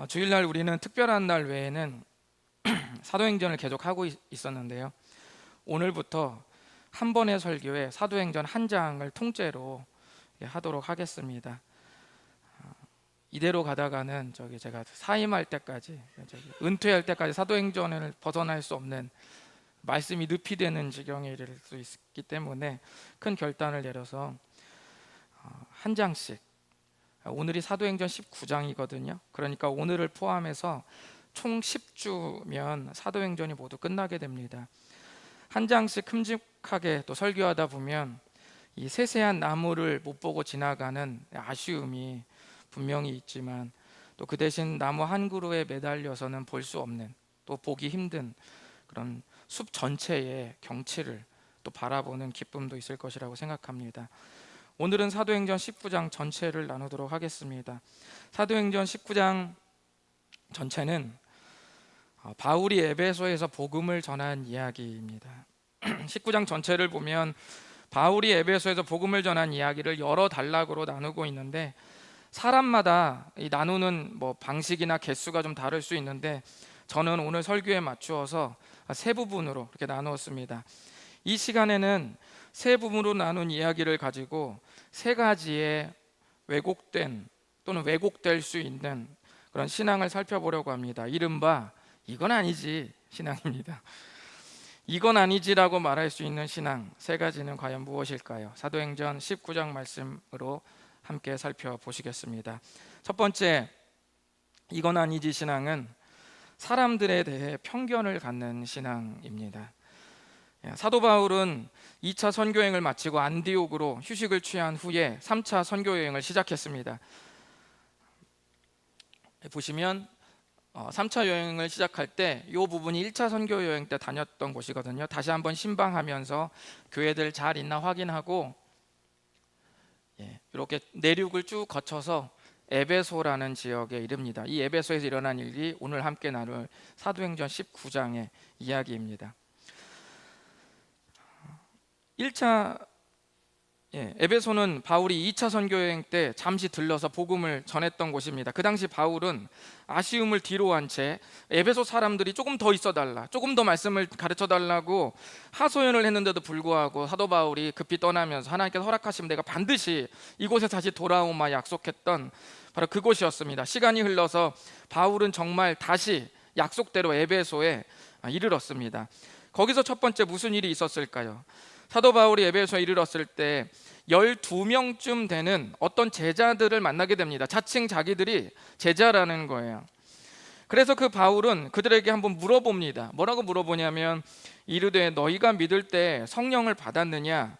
주일날 우리는 특별한 날 외에는 사도행전을 계속하고 있었는데요. 오늘부터 한 번의 설교에 사도행전 한 장을 통째로 하도록 하겠습니다. 이대로 가다가는 제가 사임할 때까지, 은퇴할 때까지 사도행전을 벗어날 수 없는, 말씀이 늪이 되는 지경에 이를 수 있기 때문에 큰 결단을 내려서 한 장씩, 오늘이 사도행전 19장이거든요. 그러니까 오늘을 포함해서 총 10주면 사도행전이 모두 끝나게 됩니다. 한 장씩 큼직하게 또 설교하다 보면 이 세세한 나무를 못 보고 지나가는 아쉬움이 분명히 있지만, 또 그 대신 나무 한 그루에 매달려서는 볼 수 없는, 또 보기 힘든 그런 숲 전체의 경치를 또 바라보는 기쁨도 있을 것이라고 생각합니다. 오늘은 사도행전 19장 전체를 나누도록 하겠습니다. 사도행전 19장 전체는 바울이 에베소에서 복음을 전한 이야기입니다. 19장 전체를 보면 바울이 에베소에서 복음을 전한 이야기를 여러 단락으로 나누고 있는데, 사람마다 이 나누는 방식이나 개수가 좀 다를 수 있는데, 저는 오늘 설교에 맞추어서 세 부분으로 이렇게 나누었습니다. 이 시간에는 세 부분으로 나눈 이야기를 가지고 세 가지의 왜곡된 또는 왜곡될 수 있는 그런 신앙을 살펴보려고 합니다. 이른바 이건 아니지 신앙입니다. 이건 아니지라고 말할 수 있는 신앙 세 가지는 과연 무엇일까요? 사도행전 19장 말씀으로 함께 살펴보시겠습니다. 첫 번째, 이건 아니지 신앙은 사람들에 대해 편견을 갖는 신앙입니다. 사도 바울은 2차 선교여행을 마치고 안디옥으로 휴식을 취한 후에 3차 선교여행을 시작했습니다. 보시면 3차 여행을 시작할 때 이 부분이 1차 선교여행 때 다녔던 곳이거든요. 다시 한번 신방하면서 교회들 잘 있나 확인하고 이렇게 내륙을 쭉 거쳐서 에베소라는 지역에 이릅니다. 이 에베소에서 일어난 일이 오늘 함께 나눌 사도행전 19장의 이야기입니다. 1차 에베소는 바울이 2차 선교여행 때 잠시 들러서 복음을 전했던 곳입니다. 그 당시 바울은 아쉬움을 뒤로 한 채 에베소 사람들이 조금 더 있어 달라, 조금 더 말씀을 가르쳐 달라고 하소연을 했는데도 불구하고 사도 바울이 급히 떠나면서 하나님께서 허락하시면 내가 반드시 이곳에 다시 돌아오마 약속했던 바로 그곳이었습니다. 시간이 흘러서 바울은 정말 다시 약속대로 에베소에 이르렀습니다. 거기서 첫 번째 무슨 일이 있었을까요? 사도 바울이 에베소에 이르렀을 때 12명쯤 되는 어떤 제자들을 만나게 됩니다. 자칭 자기들이 제자라는 거예요. 그래서 그 바울은 그들에게 한번 물어봅니다. 뭐라고 물어보냐면, 이르되 너희가 믿을 때 성령을 받았느냐?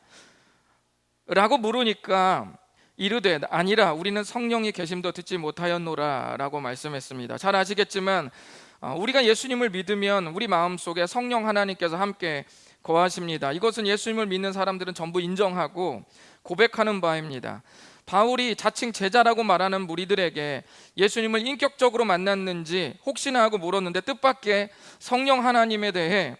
라고 물으니까 이르되 아니라 우리는 성령이 계심도 듣지 못하였노라 라고 말씀했습니다. 잘 아시겠지만 우리가 예수님을 믿으면 우리 마음속에 성령 하나님께서 함께 거하십니다. 이것은 예수님을 믿는 사람들은 전부 인정하고 고백하는 바입니다. 바울이 자칭 제자라고 말하는 무리들에게 예수님을 인격적으로 만났는지 혹시나 하고 물었는데 뜻밖의 성령 하나님에 대해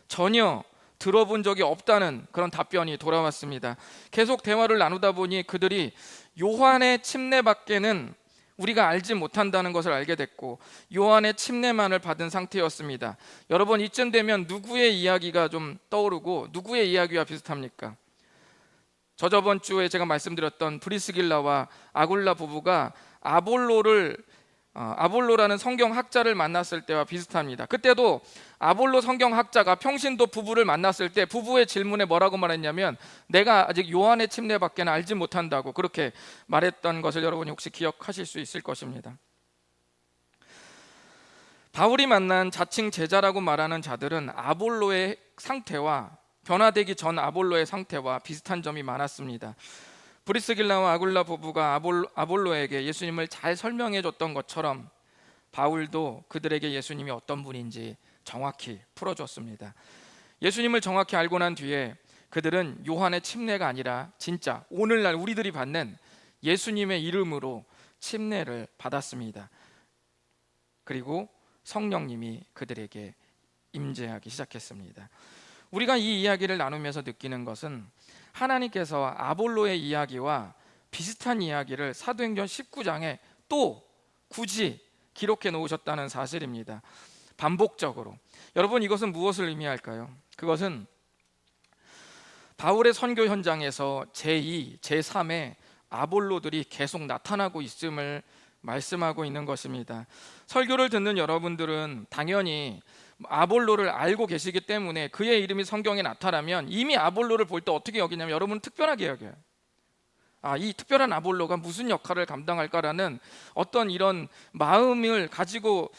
전혀 들어본 적이 없다는 그런 답변이 돌아왔습니다. 계속 대화를 나누다 보니 그들이 요한의 침례밖에는 우리가 알지 못한다는 것을 알게 됐고, 요한의 침례만을 받은 상태였습니다. 여러분, 이쯤 되면 누구의 이야기가 좀 떠오르고 누구의 이야기와 비슷합니까? 저번 주에 제가 말씀드렸던 브리스길라와 아굴라 부부가 아볼로라는 성경학자를 만났을 때와 비슷합니다. 그때도 아볼로 성경학자가 평신도 부부를 만났을 때 부부의 질문에 뭐라고 말했냐면, 내가 아직 요한의 침례밖에 알지 못한다고 그렇게 말했던 것을 여러분이 혹시 기억하실 수 있을 것입니다. 바울이 만난 자칭 제자라고 말하는 자들은 아볼로의 상태와 변화되기 전 아볼로의 상태와 비슷한 점이 많았습니다. 브리스길라와 아굴라 부부가 아볼로에게 예수님을 잘 설명해 줬던 것처럼 바울도 그들에게 예수님이 어떤 분인지 정확히 풀어줬습니다. 예수님을 정확히 알고 난 뒤에 그들은 요한의 침례가 아니라 진짜 오늘날 우리들이 받는 예수님의 이름으로 침례를 받았습니다. 그리고 성령님이 그들에게 임재하기 시작했습니다. 우리가 이 이야기를 나누면서 느끼는 것은 하나님께서 아볼로의 이야기와 비슷한 이야기를 사도행전 19장에 또 굳이 기록해 놓으셨다는 사실입니다. 반복적으로. 여러분, 이것은 무엇을 의미할까요? 그것은 바울의 선교 현장에서 제2, 제3의 아볼로들이 계속 나타나고 있음을 말씀하고 있는 것입니다. 설교를 듣는 여러분들은 당연히 아볼로를 알고 계시기 때문에 그의 이름이 성경에 나타나면 이미 아볼로를 볼 때 어떻게 여기냐면 여러분은 특별하게 여겨요. 이 특별한 아볼로가 무슨 역할을 감당할까라는 어떤 이런 마음을 가지고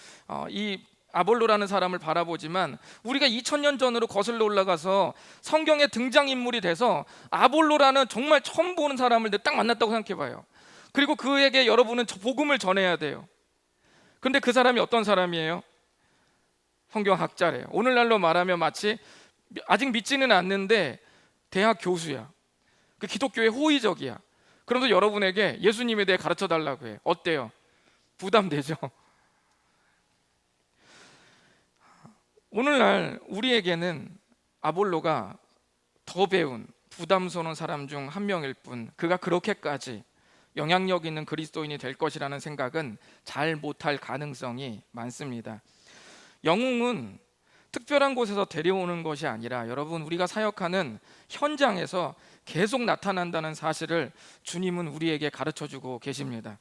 이 아볼로라는 사람을 바라보지만, 우리가 2000년 전으로 거슬러 올라가서 성경의 등장인물이 돼서 아볼로라는 정말 처음 보는 사람을 딱 만났다고 생각해 봐요. 그리고 그에게 여러분은 복음을 전해야 돼요. 근데 그 사람이 어떤 사람이에요? 성경학자래요. 오늘날로 말하면 마치 아직 믿지는 않는데 대학 교수야. 그 기독교의 호의적이야. 그러면서 여러분에게 예수님에 대해 가르쳐 달라고 해. 어때요? 부담되죠? 오늘날 우리에게는 아볼로가 더 배운 부담스러운 사람 중 한 명일 뿐, 그가 그렇게까지 영향력 있는 그리스도인이 될 것이라는 생각은 잘 못할 가능성이 많습니다. 영웅은 특별한 곳에서 데려오는 것이 아니라 여러분, 우리가 사역하는 현장에서 계속 나타난다는 사실을 주님은 우리에게 가르쳐주고 계십니다.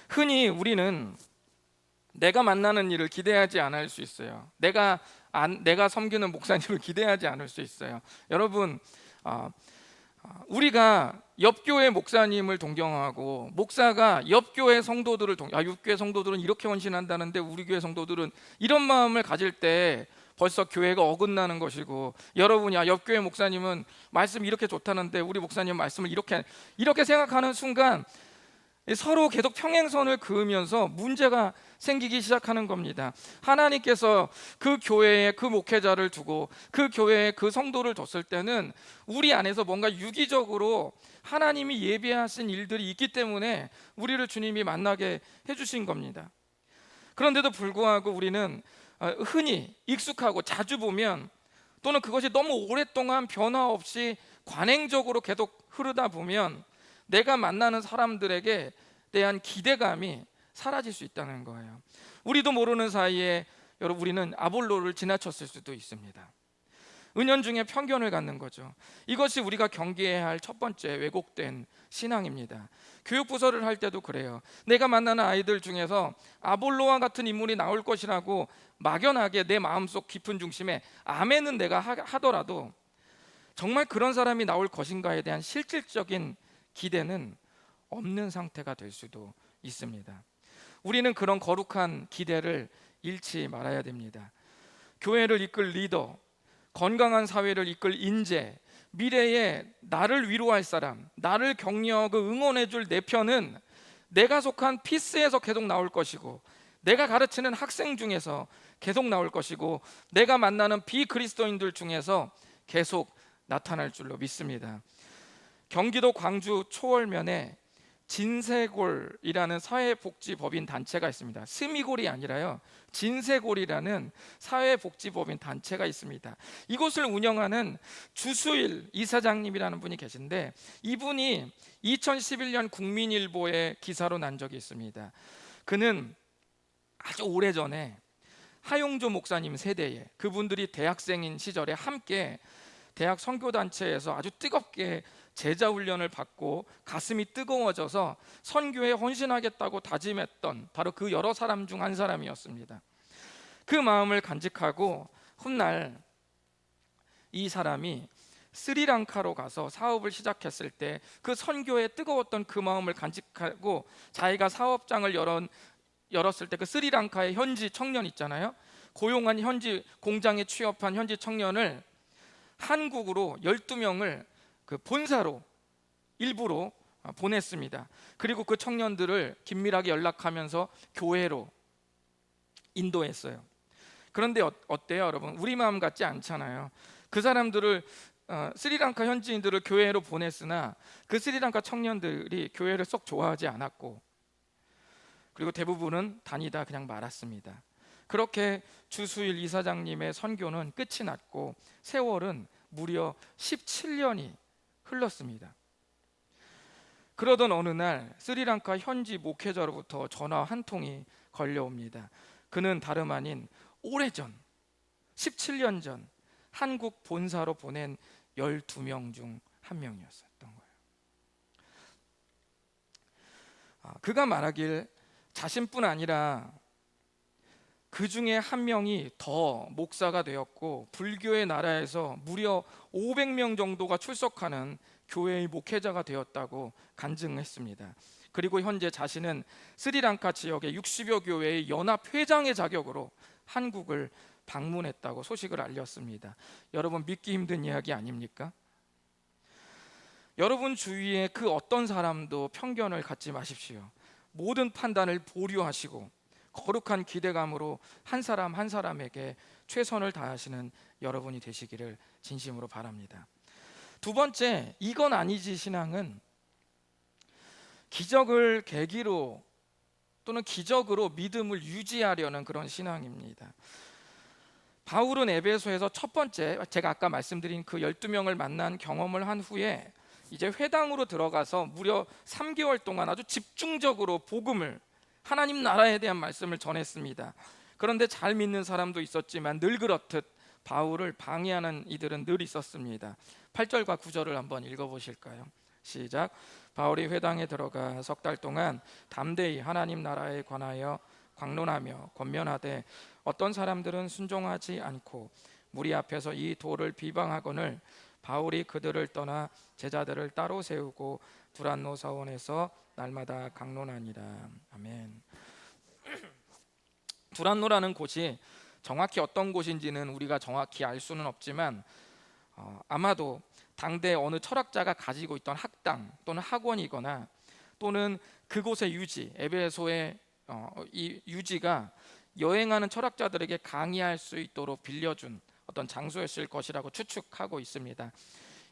흔히 우리는 내가 만나는 일을 기대하지 않을 수 있어요. 내가 섬기는 목사님을 기대하지 않을 수 있어요. 여러분, 우리가 옆교회 목사님을 동경하고 목사가 옆교회 성도들을 육교회 성도들은 이렇게 헌신한다는데 우리 교회 성도들은 이런 마음을 가질 때 벌써 교회가 어긋나는 것이고, 여러분이 옆교회 목사님은 말씀 이렇게 좋다는데 우리 목사님 말씀을 이렇게 생각하는 순간 서로 계속 평행선을 그으면서 문제가 생기기 시작하는 겁니다. 하나님께서 그 교회에 그 목회자를 두고 그 교회에 그 성도를 뒀을 때는 우리 안에서 뭔가 유기적으로 하나님이 예비하신 일들이 있기 때문에 우리를 주님이 만나게 해주신 겁니다. 그런데도 불구하고 우리는 흔히 익숙하고 자주 보면, 또는 그것이 너무 오랫동안 변화 없이 관행적으로 계속 흐르다 보면 내가 만나는 사람들에게 대한 기대감이 사라질 수 있다는 거예요. 우리도 모르는 사이에 여러분, 우리는 아볼로를 지나쳤을 수도 있습니다. 은연중에 편견을 갖는 거죠. 이것이 우리가 경계해야 할 첫 번째 왜곡된 신앙입니다. 교육부서를 할 때도 그래요. 내가 만나는 아이들 중에서 아볼로와 같은 인물이 나올 것이라고 막연하게 내 마음속 깊은 중심에 아멘은 내가 하더라도 정말 그런 사람이 나올 것인가에 대한 실질적인 기대는 없는 상태가 될 수도 있습니다. 우리는 그런 거룩한 기대를 잃지 말아야 됩니다. 교회를 이끌 리더, 건강한 사회를 이끌 인재, 미래에 나를 위로할 사람, 나를 격려하고 응원해줄 내 편은 내가 속한 피스에서 계속 나올 것이고, 내가 가르치는 학생 중에서 계속 나올 것이고, 내가 만나는 비그리스도인들 중에서 계속 나타날 줄로 믿습니다. 경기도 광주 초월면에 진세골이라는 사회복지법인 단체가 있습니다. 스미골이 아니라요, 진세골이라는 사회복지법인 단체가 있습니다. 이곳을 운영하는 주수일 이사장님이라는 분이 계신데, 이분이 2011년 국민일보에 기사로 난 적이 있습니다. 그는 아주 오래전에 하용조 목사님 세대에, 그분들이 대학생인 시절에 함께 대학 선교단체에서 아주 뜨겁게 제자훈련을 받고 가슴이 뜨거워져서 선교에 헌신하겠다고 다짐했던 바로 그 여러 사람 중 한 사람이었습니다. 그 마음을 간직하고 훗날 이 사람이 스리랑카로 가서 사업을 시작했을 때 그 선교에 뜨거웠던 그 마음을 간직하고 자기가 사업장을 열었을 때 그 스리랑카의 현지 청년 있잖아요. 고용한 현지 공장에 취업한 현지 청년을 한국으로 12명을 그 본사로 일부로 보냈습니다. 그리고 그 청년들을 긴밀하게 연락하면서 교회로 인도했어요. 그런데 어때요, 여러분? 우리 마음 같지 않잖아요. 그 사람들을 스리랑카 현지인들을 교회로 보냈으나 그 스리랑카 청년들이 교회를 썩 좋아하지 않았고, 그리고 대부분은 다니다 그냥 말았습니다. 그렇게 주수일 이사장님의 선교는 끝이 났고 세월은 무려 17년이 흘렀습니다. 그러던 어느 날 스리랑카 현지 목회자로부터 전화 한 통이 걸려옵니다. 그는 다름 아닌 오래전 17년 전 한국 본사로 보낸 12명 중 한 명이었었던 거예요. 그가 말하길 자신뿐 아니라 그 중에 한 명이 더 목사가 되었고 불교의 나라에서 무려 500명 정도가 출석하는 교회의 목회자가 되었다고 간증했습니다. 그리고 현재 자신은 스리랑카 지역의 60여 교회의 연합 회장의 자격으로 한국을 방문했다고 소식을 알렸습니다. 여러분, 믿기 힘든 이야기 아닙니까? 여러분 주위에 그 어떤 사람도 편견을 갖지 마십시오. 모든 판단을 보류하시고 거룩한 기대감으로 한 사람 한 사람에게 최선을 다하시는 여러분이 되시기를 진심으로 바랍니다. 두 번째, 이건 아니지 신앙은 기적을 계기로 또는 기적으로 믿음을 유지하려는 그런 신앙입니다. 바울은 에베소에서 첫 번째, 제가 아까 말씀드린 그 12명을 만난 경험을 한 후에 이제 회당으로 들어가서 무려 3개월 동안 아주 집중적으로 복음을, 하나님 나라에 대한 말씀을 전했습니다. 그런데 잘 믿는 사람도 있었지만 늘 그렇듯 바울을 방해하는 이들은 늘 있었습니다. 8절과 9절을 한번 읽어보실까요? 시작. 바울이 회당에 들어가 석 달 동안 담대히 하나님 나라에 관하여 광론하며 권면하되 어떤 사람들은 순종하지 않고 무리 앞에서 이 도를 비방하거늘 바울이 그들을 떠나 제자들을 따로 세우고 두란노 사원에서 날마다 강론하니라. 아멘. 두란노라는 곳이 정확히 어떤 곳인지는 우리가 정확히 알 수는 없지만 아마도 당대 어느 철학자가 가지고 있던 학당 또는 학원이거나 또는 그곳의 유지, 에베소의 이 유지가 여행하는 철학자들에게 강의할 수 있도록 빌려준 어떤 장소였을 것이라고 추측하고 있습니다.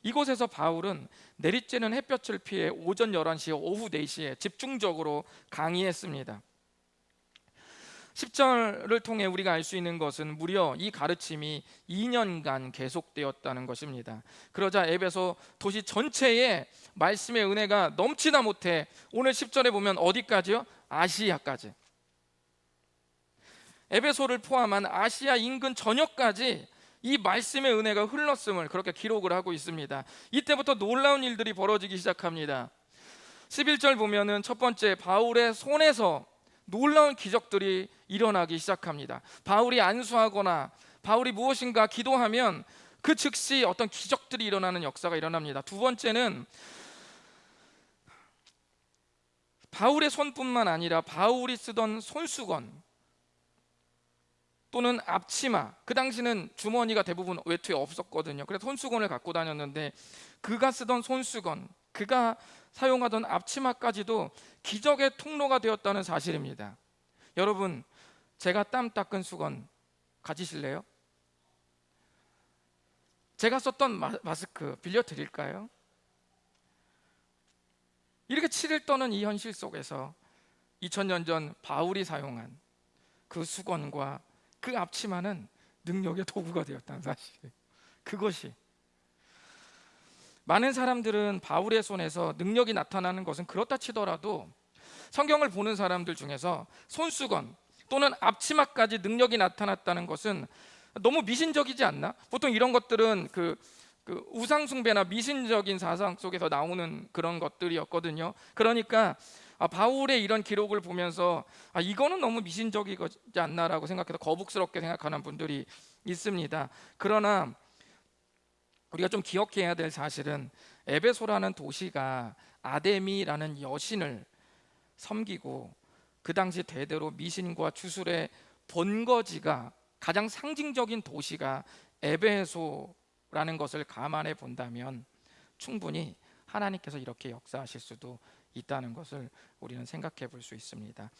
이곳에서 바울은 내리쬐는 햇볕을 피해 오전 11시, 오후 4시에 집중적으로 강의했습니다. 10절을 통해 우리가 알 수 있는 것은 무려 이 가르침이 2년간 계속되었다는 것입니다. 그러자 에베소 도시 전체에 말씀의 은혜가 넘치다 못해 오늘 10절에 보면 어디까지요? 아시아까지, 에베소를 포함한 아시아 인근 전역까지 이 말씀의 은혜가 흘렀음을 그렇게 기록을 하고 있습니다. 이때부터 놀라운 일들이 벌어지기 시작합니다. 11절 보면은 첫 번째, 바울의 손에서 놀라운 기적들이 일어나기 시작합니다. 바울이 안수하거나 바울이 무엇인가 기도하면 그 즉시 어떤 기적들이 일어나는 역사가 일어납니다. 두 번째는 바울의 손뿐만 아니라 바울이 쓰던 손수건 또는 앞치마, 그 당시는 주머니가 대부분 외투에 없었거든요. 그래서 손수건을 갖고 다녔는데 그가 쓰던 손수건, 그가 사용하던 앞치마까지도 기적의 통로가 되었다는 사실입니다. 여러분, 제가 땀 닦은 수건 가지실래요? 제가 썼던 마스크 빌려드릴까요? 이렇게 치를 떠는 이 현실 속에서 2000년 전 바울이 사용한 그 수건과 그 앞치마는 능력의 도구가 되었다는 사실. 그것이 많은 사람들은 바울의 손에서 능력이 나타나는 것은 그렇다 치더라도 성경을 보는 사람들 중에서 손수건 또는 앞치마까지 능력이 나타났다는 것은 너무 미신적이지 않나? 보통 이런 것들은 그 우상숭배나 미신적인 사상 속에서 나오는 그런 것들이었거든요. 그러니까 바울의 이런 기록을 보면서 이거는 너무 미신적이지 않나라고 생각해서 거북스럽게 생각하는 분들이 있습니다. 그러나 우리가 좀 기억해야 될 사실은 에베소라는 도시가 아데미라는 여신을 섬기고 그 당시 대대로 미신과 주술의 본거지가 가장 상징적인 도시가 에베소라는 것을 감안해 본다면 충분히 하나님께서 이렇게 역사하실 수도 있다는 것을 우리는 생각해 볼 수 있습니다.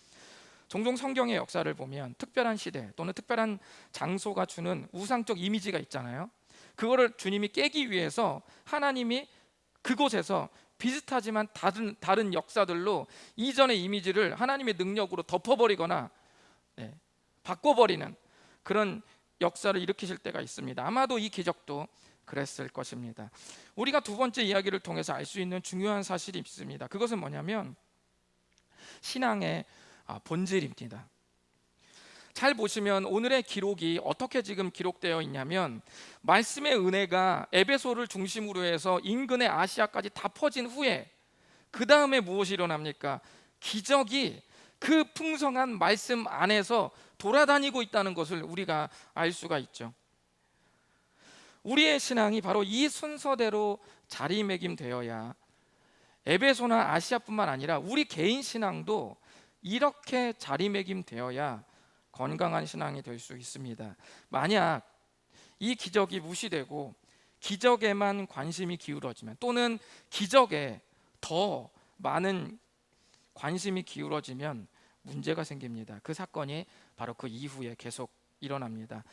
종종 성경의 역사를 보면 특별한 시대 또는 특별한 장소가 주는 우상적 이미지가 있잖아요. 그거를 주님이 깨기 위해서 하나님이 그곳에서 비슷하지만 다른 역사들로 이전의 이미지를 하나님의 능력으로 덮어버리거나 바꿔버리는 그런 역사를 일으키실 때가 있습니다. 아마도 이 기적도 그랬을 것입니다. 우리가 두 번째 이야기를 통해서 알 수 있는 중요한 사실이 있습니다. 그것은 뭐냐면 신앙의 본질입니다. 잘 보시면 오늘의 기록이 어떻게 지금 기록되어 있냐면, 말씀의 은혜가 에베소를 중심으로 해서 인근의 아시아까지 다 퍼진 후에 그 다음에 무엇이 일어납니까? 기적이 그 풍성한 말씀 안에서 돌아다니고 있다는 것을 우리가 알 수가 있죠. 우리의 신앙이 바로 이 순서대로 자리매김되어야 에베소나 아시아뿐만 아니라 우리 개인 신앙도 이렇게 자리매김되어야 건강한 신앙이 될 수 있습니다. 만약 이 기적이 무시되고 기적에만 관심이 기울어지면, 또는 기적에 더 많은 관심이 기울어지면 문제가 생깁니다. 그 사건이 바로 그 이후에 계속 일어납니다.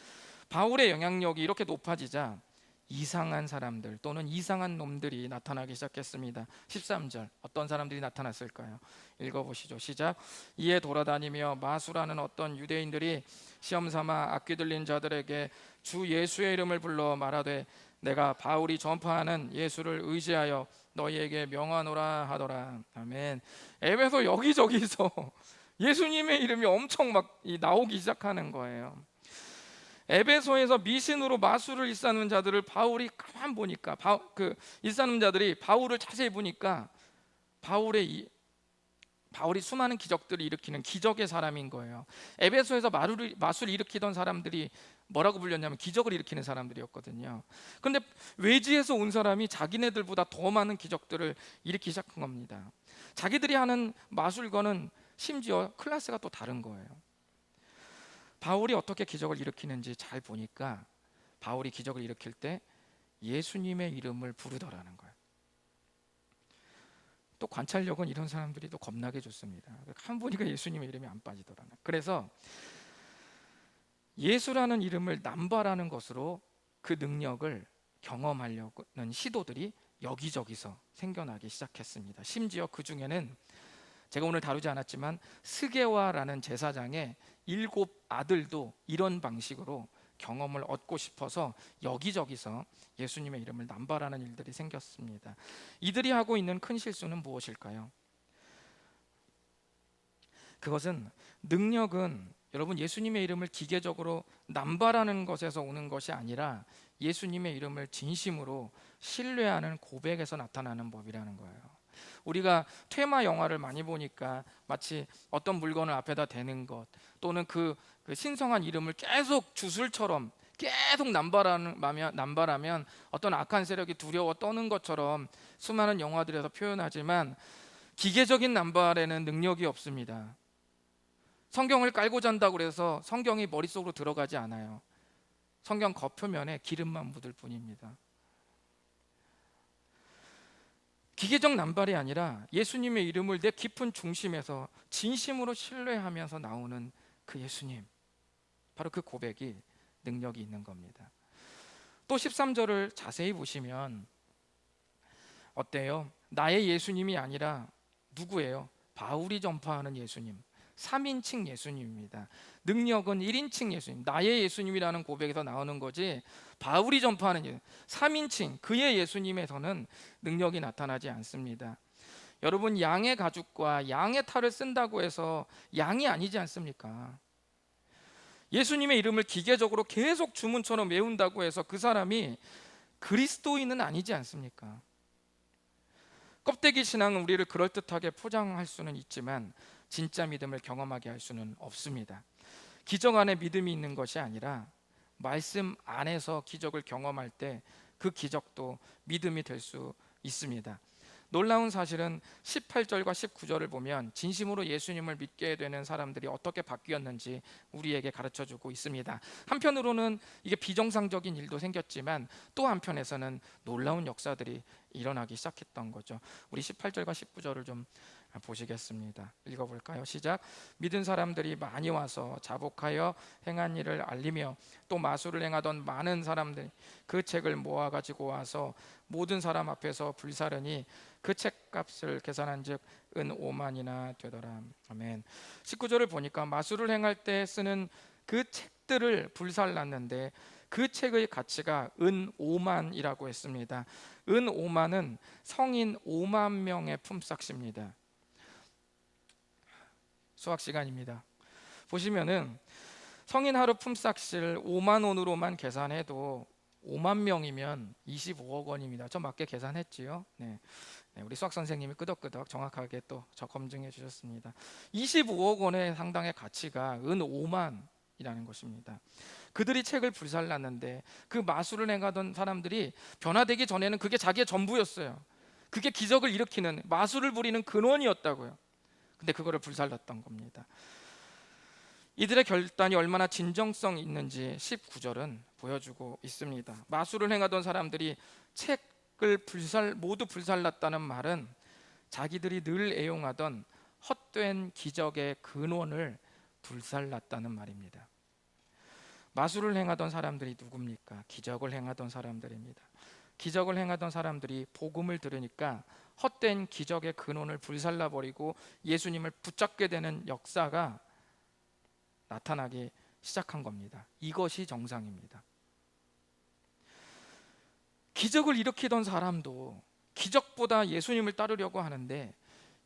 바울의 영향력이 이렇게 높아지자 이상한 사람들 또는 이상한 놈들이 나타나기 시작했습니다. 13절, 어떤 사람들이 나타났을까요? 읽어보시죠. 시작. 이에 돌아다니며 마수라는 어떤 유대인들이 시험삼아 악귀 들린 자들에게 주 예수의 이름을 불러 말하되 내가 바울이 전파하는 예수를 의지하여 너희에게 명하노라 하더라. 아멘. 에베소 여기저기서 예수님의 이름이 엄청 막 나오기 시작하는 거예요. 에베소에서 미신으로 마술을 일삼는 자들을 바울이 가만 보니까, 일삼는 자들이 바울을 자세히 보니까 바울이 수많은 기적들을 일으키는 기적의 사람인 거예요. 에베소에서 마술을 일으키던 사람들이 뭐라고 불렸냐면 기적을 일으키는 사람들이었거든요. 그런데 외지에서 온 사람이 자기네들보다 더 많은 기적들을 일으키기 시작한 겁니다. 자기들이 하는 마술과는 심지어 클래스가 또 다른 거예요. 바울이 어떻게 기적을 일으키는지 잘 보니까 바울이 기적을 일으킬 때 예수님의 이름을 부르더라는 거예요. 또 관찰력은 이런 사람들이 또 겁나게 좋습니다. 한 보니까 예수님의 이름이 안 빠지더라는. 그래서 예수라는 이름을 남발하는 것으로 그 능력을 경험하려는 시도들이 여기저기서 생겨나기 시작했습니다. 심지어 그 중에는 제가 오늘 다루지 않았지만 스게와라는 제사장의 7 아들도 이런 방식으로 경험을 얻고 싶어서 여기저기서 예수님의 이름을 남발하는 일들이 생겼습니다. 이들이 하고 있는 큰 실수는 무엇일까요? 그것은, 능력은 여러분 예수님의 이름을 기계적으로 남발하는 것에서 오는 것이 아니라 예수님의 이름을 진심으로 신뢰하는 고백에서 나타나는 법이라는 거예요. 우리가 테마 영화를 많이 보니까 마치 어떤 물건을 앞에다 대는 것, 또는 그 신성한 이름을 계속 주술처럼 계속 남발하면 어떤 악한 세력이 두려워 떠는 것처럼 수많은 영화들에서 표현하지만, 기계적인 남발에는 능력이 없습니다. 성경을 깔고 잔다고 해서 성경이 머릿속으로 들어가지 않아요. 성경 겉표면에 기름만 묻을 뿐입니다. 기계적 남발이 아니라 예수님의 이름을 내 깊은 중심에서 진심으로 신뢰하면서 나오는 그 예수님, 바로 그 고백이 능력이 있는 겁니다. 또 13절을 자세히 보시면 어때요? 나의 예수님이 아니라 누구예요? 바울이 전파하는 예수님, 3인칭 예수님입니다. 능력은 1인칭 예수님, 나의 예수님이라는 고백에서 나오는 거지, 바울이 전파하는 예수님, 3인칭 그의 예수님에서는 능력이 나타나지 않습니다. 여러분, 양의 가죽과 양의 탈을 쓴다고 해서 양이 아니지 않습니까? 예수님의 이름을 기계적으로 계속 주문처럼 외운다고 해서 그 사람이 그리스도인은 아니지 않습니까? 껍데기 신앙은 우리를 그럴듯하게 포장할 수는 있지만 진짜 믿음을 경험하게 할 수는 없습니다. 기적 안에 믿음이 있는 것이 아니라 말씀 안에서 기적을 경험할 때 그 기적도 믿음이 될 수 있습니다. 놀라운 사실은 18절과 19절을 보면 진심으로 예수님을 믿게 되는 사람들이 어떻게 바뀌었는지 우리에게 가르쳐주고 있습니다. 한편으로는 이게 비정상적인 일도 생겼지만 또 한편에서는 놀라운 역사들이 일어나기 시작했던 거죠. 우리 18절과 19절을 좀 보시겠습니다. 읽어볼까요? 시작. 믿은 사람들이 많이 와서 자복하여 행한 일을 알리며 또 마술을 행하던 많은 사람들이 그 책을 모아 가지고 와서 모든 사람 앞에서 불사르니 그 책값을 계산한즉 은 5만이나 되더라. 아멘. 19절을 보니까 마술을 행할 때 쓰는 그 책들을 불살랐는데 그 책의 가치가 은 5만이라고 했습니다. 은 5만은 성인 5만 명의 품삯입니다. 수학 시간입니다. 보시면은 성인 하루 품삯을 5만 원으로만 계산해도 5만 명이면 25억 원입니다. 저 맞게 계산했지요? 네. 우리 수학 선생님이 끄덕끄덕 정확하게 또 저 검증해 주셨습니다. 25억 원의 상당의 가치가 은 5만이라는 것입니다. 그들이 책을 불살랐는데 그 마술을 행하던 사람들이 변화되기 전에는 그게 자기의 전부였어요. 그게 기적을 일으키는, 마술을 부리는 근원이었다고요. 근데 그거를 불살랐던 겁니다. 이들의 결단이 얼마나 진정성 있는지 19절은 보여주고 있습니다. 마술을 행하던 사람들이 책을 모두 불살랐다는 말은 자기들이 늘 애용하던 헛된 기적의 근원을 불살랐다는 말입니다. 마술을 행하던 사람들이 누굽니까? 기적을 행하던 사람들입니다. 기적을 행하던 사람들이 복음을 들으니까 헛된 기적의 근원을 불살라버리고 예수님을 붙잡게 되는 역사가 나타나기 시작한 겁니다. 이것이 정상입니다. 기적을 일으키던 사람도 기적보다 예수님을 따르려고 하는데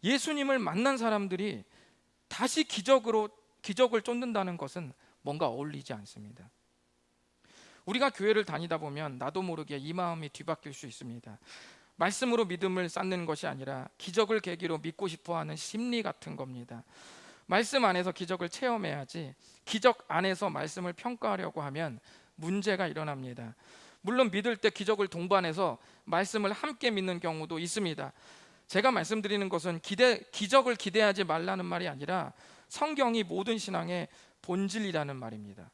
예수님을 만난 사람들이 다시 기적을 쫓는다는 것은 뭔가 어울리지 않습니다. 우리가 교회를 다니다 보면 나도 모르게 이 마음이 뒤바뀔 수 있습니다. 말씀으로 믿음을 쌓는 것이 아니라 기적을 계기로 믿고 싶어하는 심리 같은 겁니다. 말씀 안에서 기적을 체험해야지 기적 안에서 말씀을 평가하려고 하면 문제가 일어납니다. 물론 믿을 때 기적을 동반해서 말씀을 함께 믿는 경우도 있습니다. 제가 말씀드리는 것은 기적을 기대하지 말라는 말이 아니라 성경이 모든 신앙의 본질이라는 말입니다.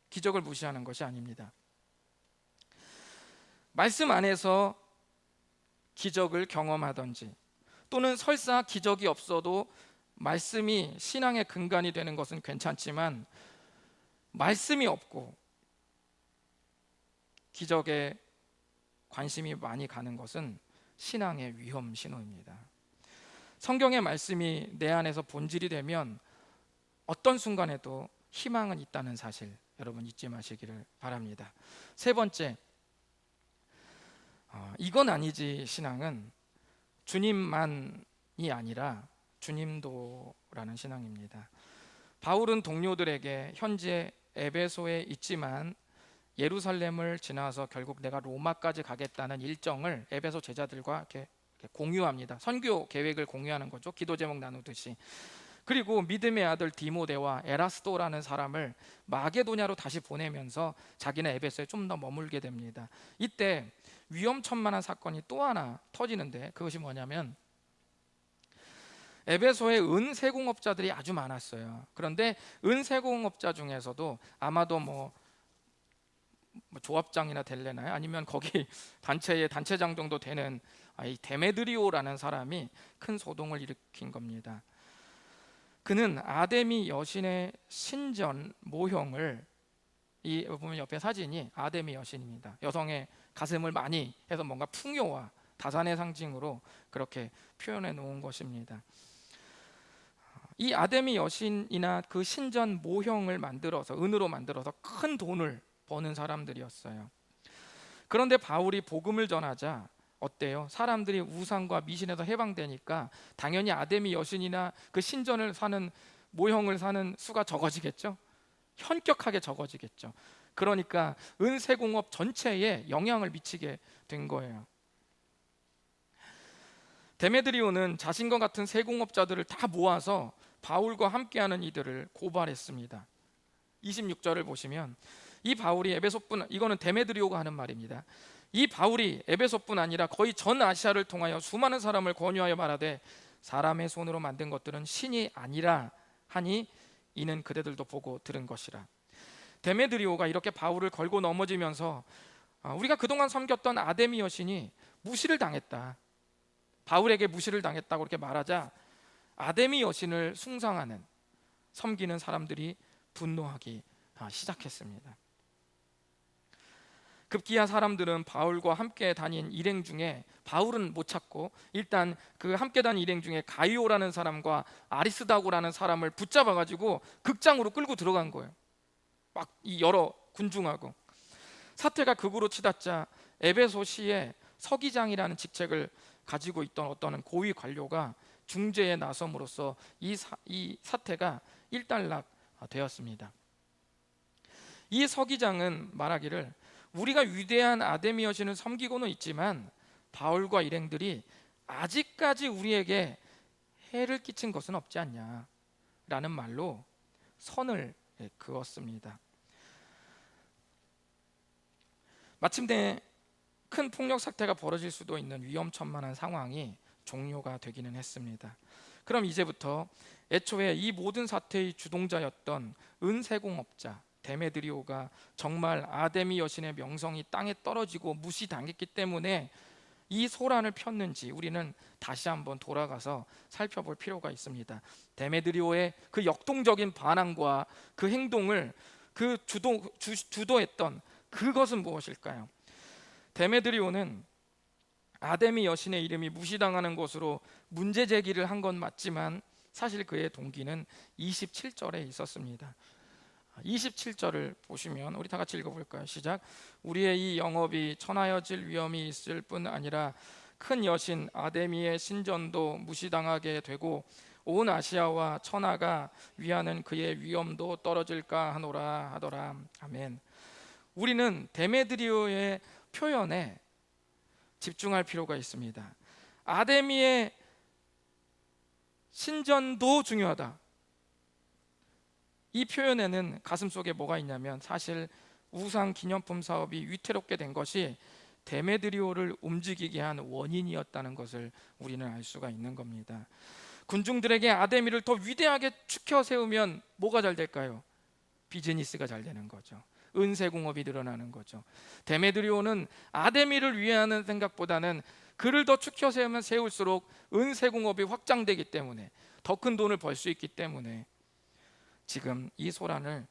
기적을 무시하는 것이 아닙니다. 말씀 안에서 기적을 경험하든지 또는 설사 기적이 없어도 말씀이 신앙의 근간이 되는 것은 괜찮지만 말씀이 없고 기적에 관심이 많이 가는 것은 신앙의 위험 신호입니다. 성경의 말씀이 내 안에서 본질이 되면 어떤 순간에도 희망은 있다는 사실 여러분 잊지 마시기를 바랍니다. 세 번째, 이건 아니지 신앙은 주님만이 아니라 주님도라는 신앙입니다. 바울은 동료들에게 현재 에베소에 있지만 예루살렘을 지나서 결국 내가 로마까지 가겠다는 일정을 에베소 제자들과 이렇게 공유합니다. 선교 계획을 공유하는 거죠. 기도 제목 나누듯이. 그리고 믿음의 아들 디모데와 에라스도라는 사람을 마게도냐로 다시 보내면서 자기는 에베소에 좀 더 머물게 됩니다. 이때 위험천만한 사건이 또 하나 터지는데 그것이 뭐냐면 에베소에 은세공업자들이 아주 많았어요. 그런데 은세공업자 중에서도 아마도 뭐 조합장이나 될래나요? 아니면 거기 단체의 단체장 정도 되는 이 데메드리오라는 사람이 큰 소동을 일으킨 겁니다. 그는 아데미 여신의 신전 모형을 보면 옆에 사진이 아데미 여신입니다. 여성의 가슴을 많이 해서 뭔가 풍요와 다산의 상징으로 그렇게 표현해 놓은 것입니다. 이 아데미 여신이나 그 신전 모형을 만들어서 은으로 만들어서 큰 돈을 버는 사람들이었어요. 그런데 바울이 복음을 전하자 어때요? 사람들이 우상과 미신에서 해방되니까 당연히 아데미 여신이나 그 신전을 사는 모형을 사는 수가 적어지겠죠. 현격하게 적어지겠죠. 그러니까 은세공업 전체에 영향을 미치게 된 거예요. 데메드리오는 자신과 같은 세공업자들을 다 모아서 바울과 함께하는 이들을 고발했습니다. 26절을 보시면 이 바울이 에베소뿐, 이거는 데메드리오가 하는 말입니다. 이 바울이 에베소뿐 아니라 거의 전 아시아를 통하여 수많은 사람을 권유하여 말하되 사람의 손으로 만든 것들은 신이 아니라 하니 이는 그대들도 보고 들은 것이라. 데메드리오가 이렇게 바울을 걸고 넘어지면서 우리가 그동안 섬겼던 아데미 여신이 무시를 당했다, 바울에게 무시를 당했다고 그렇게 말하자 아데미 여신을 숭상하는 섬기는 사람들이 분노하기 시작했습니다. 급기야 사람들은 바울과 함께 다닌 일행 중에 바울은 못 찾고 일단 그 함께 다닌 일행 중에 가이오라는 사람과 아리스다고라는 사람을 붙잡아 가지고 극장으로 끌고 들어간 거예요. 막 이 여러 군중하고. 사태가 극으로 치닫자 에베소시에 서기장이라는 직책을 가지고 있던 어떤 고위 관료가 중재에 나섬으로써 이 사태가 일단락되었습니다. 이 서기장은 말하기를 우리가 위대한 아데미 여신을 섬기고는 있지만 바울과 일행들이 아직까지 우리에게 해를 끼친 것은 없지 않냐 라는 말로 선을 그었습니다. 마침내 큰 폭력 사태가 벌어질 수도 있는 위험천만한 상황이 종료가 되기는 했습니다. 그럼 이제부터 애초에 이 모든 사태의 주동자였던 은세공업자 데메드리오가 정말 아데미 여신의 명성이 땅에 떨어지고 무시당했기 때문에 이 소란을 폈는지 우리는 다시 한번 돌아가서 살펴볼 필요가 있습니다. 데메드리오의 그 역동적인 반항과 그 행동을 주도했던 그것은 무엇일까요? 데메드리오는 아데미 여신의 이름이 무시당하는 것으로 문제 제기를 한 건 맞지만 사실 그의 동기는 27절에 있었습니다. 27절을 보시면 우리 다 같이 읽어볼까요? 시작. 우리의 이 영업이 천하여질 위험이 있을 뿐 아니라 큰 여신 아데미의 신전도 무시당하게 되고 온 아시아와 천하가 위하는 그의 위엄도 떨어질까 하더라. 아멘. 우리는 데메드리오의 표현에 집중할 필요가 있습니다. 아데미의 신전도 중요하다. 이 표현에는 가슴속에 뭐가 있냐면 사실 우상 기념품 사업이 위태롭게 된 것이 데메드리오를 움직이게 한 원인이었다는 것을 우리는 알 수가 있는 겁니다. 군중들에게 아데미를 더 위대하게 추켜 세우면 뭐가 잘 될까요? 비즈니스가 잘 되는 거죠. 은세공업이 늘어나는 거죠. 데메드리오는 아데미를 위하는 생각보다는 그를 더 추켜 세우면 세울수록 은세공업이 확장되기 때문에 더 큰 돈을 벌 수 있기 때문에 지금 이 소란을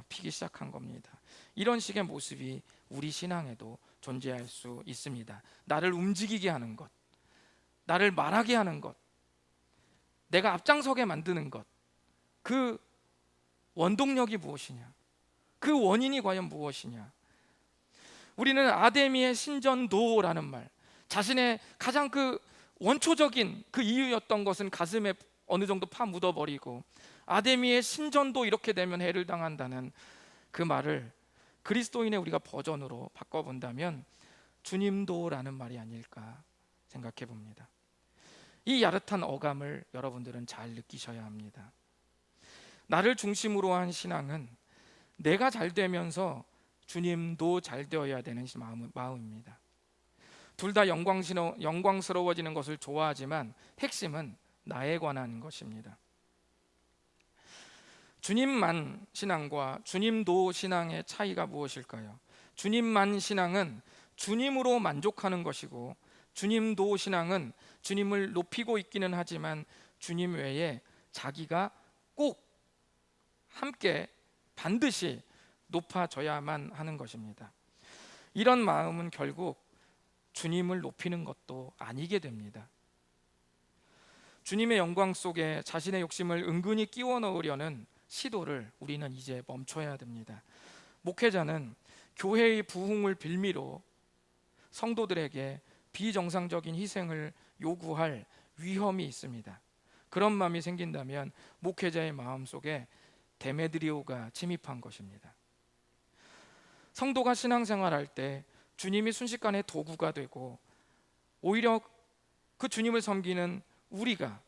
피기 시작한 겁니다. 이런 식의 모습이 우리 신앙에도 존재할 수 있습니다. 나를 움직이게 하는 것, 나를 말하게 하는 것, 내가 앞장서게 만드는 것, 그 원동력이 무엇이냐? 그 원인이 과연 무엇이냐? 우리는 아데미의 신전도라는 말, 자신의 가장 그 원초적인 그 이유였던 것은 가슴에 어느 정도 파묻어버리고 아데미의 신전도 이렇게 되면 해를 당한다는 그 말을 그리스도인의 우리가 버전으로 바꿔본다면 주님도라는 말이 아닐까 생각해 봅니다. 이 야릇한 어감을 여러분들은 잘 느끼셔야 합니다. 나를 중심으로 한 신앙은 내가 잘 되면서 주님도 잘 되어야 되는 마음입니다. 둘 다 영광스러워지는 것을 좋아하지만 핵심은 나에 관한 것입니다. 주님만 신앙과 주님도 신앙의 차이가 무엇일까요? 주님만 신앙은 주님으로 만족하는 것이고 주님도 신앙은 주님을 높이고 있기는 하지만 주님 외에 자기가 꼭 함께 반드시 높아져야만 하는 것입니다. 이런 마음은 결국 주님을 높이는 것도 아니게 됩니다. 주님의 영광 속에 자신의 욕심을 은근히 끼워 넣으려는 시도를 우리는 이제 멈춰야 됩니다. 목회자는 교회의 부흥을 빌미로 성도들에게 비정상적인 희생을 요구할 위험이 있습니다. 그런 마음이 생긴다면 목회자의 마음속에 데메드리오가 침입한 것입니다. 성도가 신앙생활할 때 주님이 순식간에 도구가 되고 오히려 그 주님을 섬기는 우리가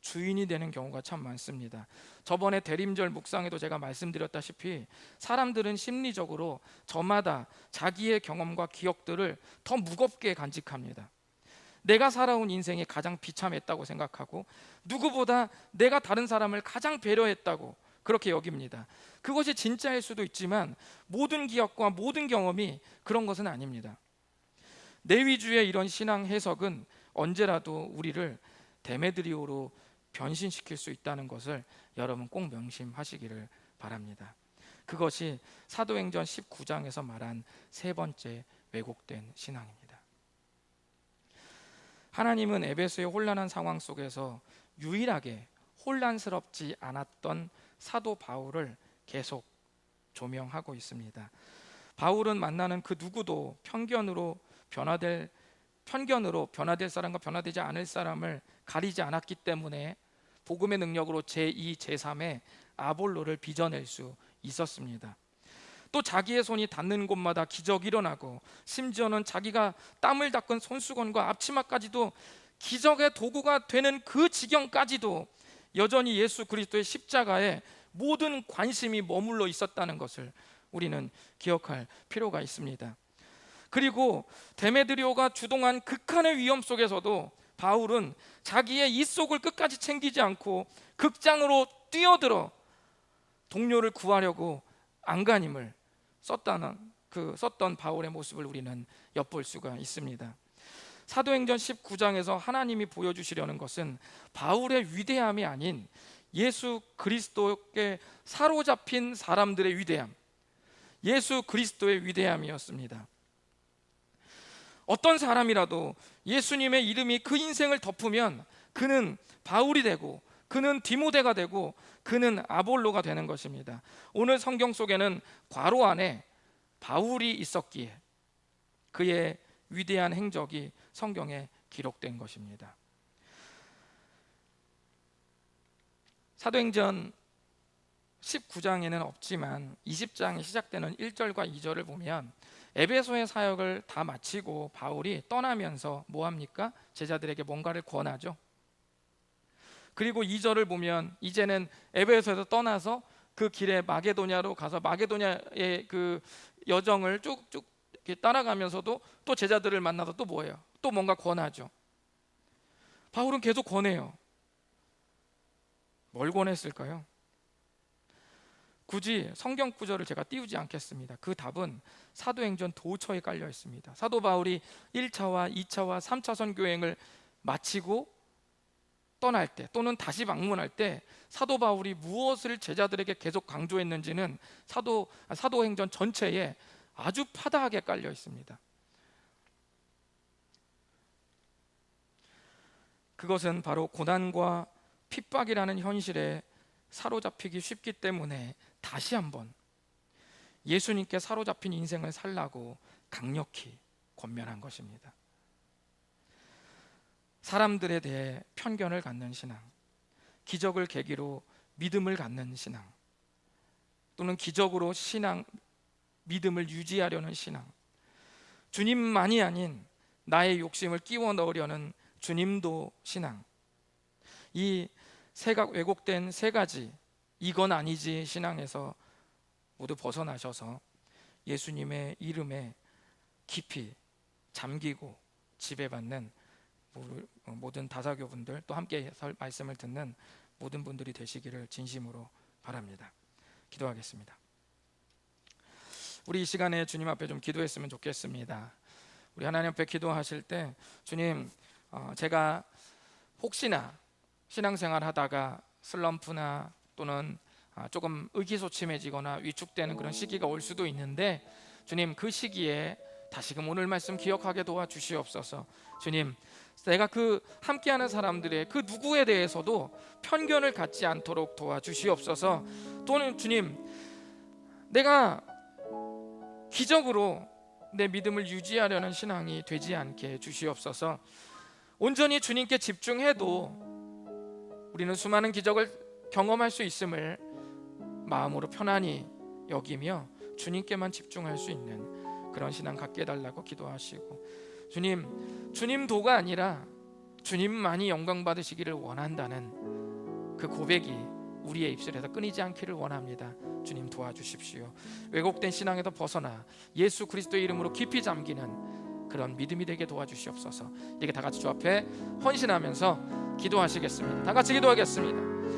주인이 되는 경우가 참 많습니다. 저번에 대림절 묵상에도 제가 말씀드렸다시피 사람들은 심리적으로 저마다 자기의 경험과 기억들을 더 무겁게 간직합니다. 내가 살아온 인생이 가장 비참했다고 생각하고 누구보다 내가 다른 사람을 가장 배려했다고 그렇게 여깁니다. 그것이 진짜일 수도 있지만 모든 기억과 모든 경험이 그런 것은 아닙니다. 내 위주의 이런 신앙 해석은 언제라도 우리를 데메드리오로 변신시킬 수 있다는 것을 여러분 꼭 명심하시기를 바랍니다. 그것이 사도행전 19장에서 말한 세 번째 왜곡된 신앙입니다. 하나님은 에베소의 혼란한 상황 속에서 유일하게 혼란스럽지 않았던 사도 바울을 계속 조명하고 있습니다. 바울은 만나는 그 누구도 편견으로 변화될 사람과 변화되지 않을 사람을 가리지 않았기 때문에 복음의 능력으로 제2, 제3의 아볼로를 빚어낼 수 있었습니다. 또 자기의 손이 닿는 곳마다 기적이 일어나고, 심지어는 자기가 땀을 닦은 손수건과 앞치마까지도 기적의 도구가 되는 그 지경까지도 여전히 예수 그리스도의 십자가에 모든 관심이 머물러 있었다는 것을 우리는 기억할 필요가 있습니다. 그리고 데메드리오가 주동한 극한의 위험 속에서도 바울은 자기의 입속을 끝까지 챙기지 않고 극장으로 뛰어들어 동료를 구하려고 안간힘을 썼던 바울의 모습을 우리는 엿볼 수가 있습니다. 사도행전 19장에서 하나님이 보여주시려는 것은 바울의 위대함이 아닌 예수 그리스도께 사로잡힌 사람들의 위대함, 예수 그리스도의 위대함이었습니다. 어떤 사람이라도 예수님의 이름이 그 인생을 덮으면 그는 바울이 되고, 그는 디모데가 되고, 그는 아볼로가 되는 것입니다. 오늘 성경 속에는 괄호 안에 바울이 있었기에 그의 위대한 행적이 성경에 기록된 것입니다. 사도행전 19장에는 없지만 20장이 시작되는 1절과 2절을 보면 에베소의 사역을 다 마치고 바울이 떠나면서 뭐합니까? 제자들에게 뭔가를 권하죠. 그리고 2절을 보면 이제는 에베소에서 떠나서 그 길에 마게도냐로 가서 마게도냐의 그 여정을 쭉쭉 이렇게 따라가면서도 또 제자들을 만나서 또 뭐예요? 또 뭔가 권하죠. 바울은 계속 권해요. 뭘 권했을까요? 굳이 성경 구절을 제가 띄우지 않겠습니다. 그 답은 사도행전 도처에 깔려 있습니다. 사도 바울이 1차와 2차와 3차 선교행을 마치고 떠날 때 또는 다시 방문할 때 사도 바울이 무엇을 제자들에게 계속 강조했는지는 사도행전 전체에 아주 파다하게 깔려 있습니다. 그것은 바로 고난과 핍박이라는 현실에 사로잡히기 쉽기 때문에 다시 한번 예수님께 사로잡힌 인생을 살라고 강력히 권면한 것입니다. 사람들에 대해 편견을 갖는 신앙, 기적을 계기로 믿음을 갖는 신앙, 또는 기적으로 믿음을 유지하려는 신앙, 주님만이 아닌 나의 욕심을 끼워 넣으려는 주님도 신앙, 이 왜곡된 세 가지 이건 아니지 신앙에서 모두 벗어나셔서 예수님의 이름에 깊이 잠기고 지배받는 모든 다사교분들, 또 함께 말씀을 듣는 모든 분들이 되시기를 진심으로 바랍니다. 기도하겠습니다. 우리 이 시간에 주님 앞에 좀 기도했으면 좋겠습니다. 우리 하나님 앞에 기도하실 때 주님, 제가 혹시나 신앙생활 하다가 슬럼프나 또는 조금 의기소침해지거나 위축되는 그런 시기가 올 수도 있는데, 주님 그 시기에 다시금 오늘 말씀 기억하게 도와주시옵소서. 주님, 내가 그 함께하는 사람들의 그 누구에 대해서도 편견을 갖지 않도록 도와주시옵소서. 또는 주님, 내가 기적으로 내 믿음을 유지하려는 신앙이 되지 않게 주시옵소서. 온전히 주님께 집중해도 우리는 수많은 기적을 경험할 수 있음을 마음으로 편안히 여기며 주님께만 집중할 수 있는 그런 신앙 갖게 해달라고 기도하시고, 주님도가 아니라 주님만이 영광 받으시기를 원한다는 그 고백이 우리의 입술에서 끊이지 않기를 원합니다. 주님 도와주십시오. 왜곡된 신앙에서 벗어나 예수 그리스도의 이름으로 깊이 잠기는 그런 믿음이 되게 도와주시옵소서. 이렇게 다 같이 주 앞에 헌신하면서 기도하시겠습니다. 다 같이 기도하겠습니다.